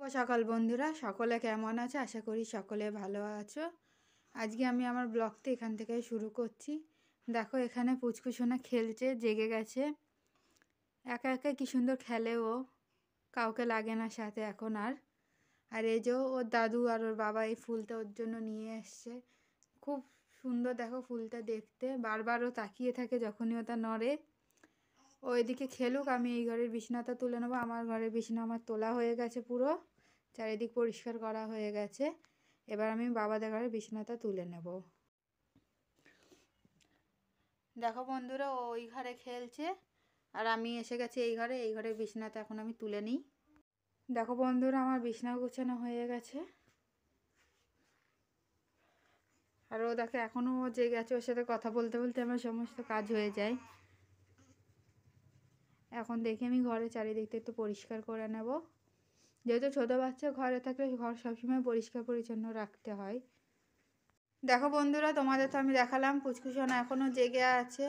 সকাল বন্ধুরা, সকলে কেমন আছে? আশা করি সকলে ভালো আছো। আজকে আমি আমার ব্লগটা এখান থেকে শুরু করছি। দেখো, এখানে পুচকুসোনা খেলছে, জেগে গেছে। একা একা কি সুন্দর খেলে ও, কাউকে লাগে না সাথে এখন আর। আর এই যে ওর দাদু আর ওর বাবা এই ফুলটা ওর জন্য নিয়ে এসছে। খুব সুন্দর দেখো ফুলটা দেখতে, বারবার ও তাকিয়ে থাকে যখনই ওটা নড়ে। ও এদিকে খেলুক, আমি এই ঘরের বিছানাটা তুলে নেবো। আমার ঘরের বিছানা আমার তোলা হয়ে গেছে, পুরো চারিদিক পরিষ্কার করা হয়ে গেছে। এবার আমি বাবাদের ঘরের বিছানাটা তুলে নেব। দেখো বন্ধুরা, ও ওই ঘরে খেলছে আর আমি এসে গেছি এই ঘরে। এই ঘরের বিছানাটা এখন আমি তুলে নিই। দেখো বন্ধুরা, আমার বিছানা গুছানো হয়ে গেছে। আর ও দেখো এখনও ও জেগে আছে, ওর সাথে কথা বলতে বলতে আমার সমস্ত কাজ হয়ে যায়। এখন দেখি আমি ঘরে চারিদিকটা একটু পরিষ্কার করে নেব। যেহেতু ছোটো বাচ্চা ঘরে থাকলে ঘর সবসময় পরিষ্কার পরিচ্ছন্ন রাখতে হয়। দেখো বন্ধুরা, তোমাদের তো আমি দেখালাম পুচকুসোনা এখনও জেগে আছে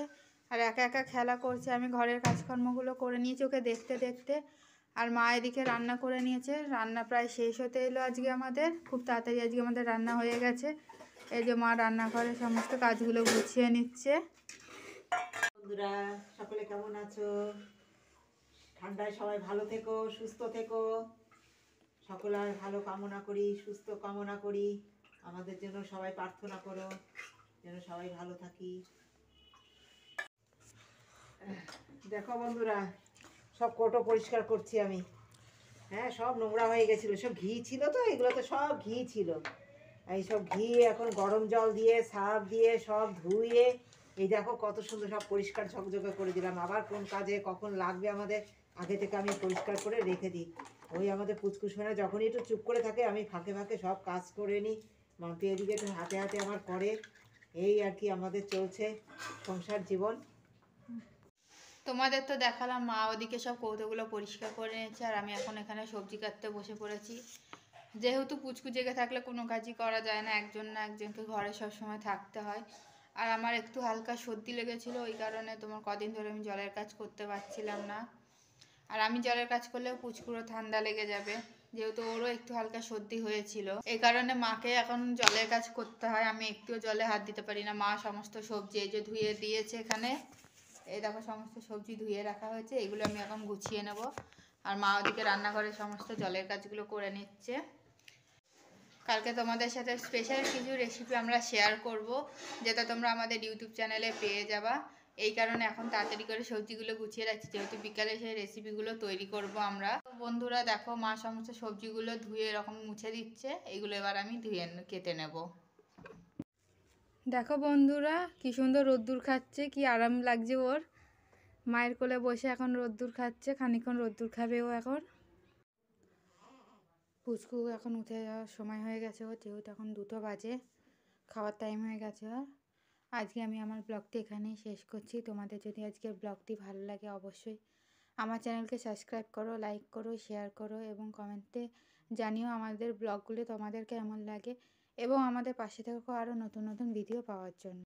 আর একা একা খেলা করছে। আমি ঘরের কাজকর্মগুলো করে নিয়েছি ওকে দেখতে দেখতে। আর মা এদিকে রান্না করে নিয়েছে, রান্না প্রায় শেষ হতে এলো আজকে আমাদের। খুব তাড়াতাড়ি আজকে আমাদের রান্না হয়ে গেছে। এই যে মা রান্নাঘরে সমস্ত কাজগুলো গুছিয়ে নিচ্ছে। বন্ধুরা, সকলে কেমন আছো? ঠান্ডায় সবাই ভালো থেকো, সুস্থ থেকো। সকলের ভালো কামনা করি, সুস্থ কামনা করি। আমাদের জন্য সবাই প্রার্থনা করো যেন সবাই ভালো থাকি। দেখো বন্ধুরা, সব কৌটো পরিষ্কার করছি আমি। হ্যাঁ, সব নোংরা হয়ে গেছিলো, সব ঘি ছিল তো, এগুলো তো সব ঘি ছিল। এই সব ঘি এখন গরম জল দিয়ে সার্ফ দিয়ে সব ধুয়ে এই দেখো কত সুন্দর সব পরিষ্কার ঝকঝকে করে দিলাম। আবার কোন কাজে কখন লাগবে আমাদের আগে থেকে আমি পরিষ্কার করে রেখে দিই। ওই আমাদের পুচকুসোনা যখনই একটু চুপ করে থাকে আমি ফাঁকে ফাঁকে সব কাজ করে নিই। মাম্পি এদিকে একটু হাতে হাতে আমার করে। এই আর কি আমাদের চলছে সংসার জীবন। তোমাদের তো দেখালাম মা ওদিকে সব কৌটোগুলো পরিষ্কার করে নিয়েছে আর আমি এখন এখানে সবজি কাটতে বসে পড়েছি। যেহেতু পুচকু জেগে থাকলে কোনো কাজই করা যায় না, একজন না একজনকে ঘরে সব সময় থাকতে হয়। আর আমার একটু হালকা সর্দি লেগেছিলো, ওই কারণে তোমার কদিন ধরে আমি জলের কাজ করতে পারছিলাম না। আর আমি জলের কাজ করলেও পুচকুরও ঠান্ডা লেগে যাবে, যেহেতু ওরও একটু হালকা সর্দি হয়েছিল। এই কারণে মাকে এখন জলের কাজ করতে হয়, আমি একটুও জলে হাত দিতে পারি না। মা সমস্ত সবজি এই যে ধুয়ে দিয়েছে এখানে। এই দেখো সমস্ত সবজি ধুয়ে রাখা হয়েছে, এগুলো আমি এখন গুছিয়ে নেব। আর মা ওদিকে রান্নাঘরে সমস্ত জলের কাজগুলো করে নিচ্ছে। কালকে তোমাদের সাথে স্পেশাল কিছু রেসিপি আমরা শেয়ার করব, যেটা তোমরা আমাদের ইউটিউব চ্যানেলে পেয়ে যাবা। এই কারণে এখন তাড়াতাড়ি করে সবজিগুলো গুছিয়ে রাখছি, যেহেতু বিকালে সেই রেসিপিগুলো তৈরি করব আমরা। বন্ধুরা দেখো, মা সমস্ত সবজিগুলো ধুয়ে এরকম মুছে দিচ্ছে, এইগুলো এবার আমি ধুয়ে কেটে নেব। দেখো বন্ধুরা, কি সুন্দর রোদ্দুর খাচ্ছে, কি আরাম লাগছে ওর। মায়ের কোলে বসে এখন রোদ্দুর খাচ্ছে, খানিকক্ষণ রোদ্দুর খাবে ও এখন। পুচকু এখন উঠে যাওয়ার সময় হয়ে গেছে ওর, যেহেতু এখন 2টো বাজে, খাওয়ার টাইম হয়ে গেছে ওর। আজকে আমি আমার ব্লগটি এখানেই শেষ করছি। তোমাদের যদি আজকের ব্লগটি ভালো লাগে অবশ্যই আমার চ্যানেলকে সাবস্ক্রাইব করো, লাইক করো, শেয়ার করো এবং কমেন্টে জানিও আমাদের ব্লগগুলো তোমাদের কেমন লাগে এবং আমাদের পাশে থেকো আরও নতুন নতুন ভিডিও পাওয়ার জন্য।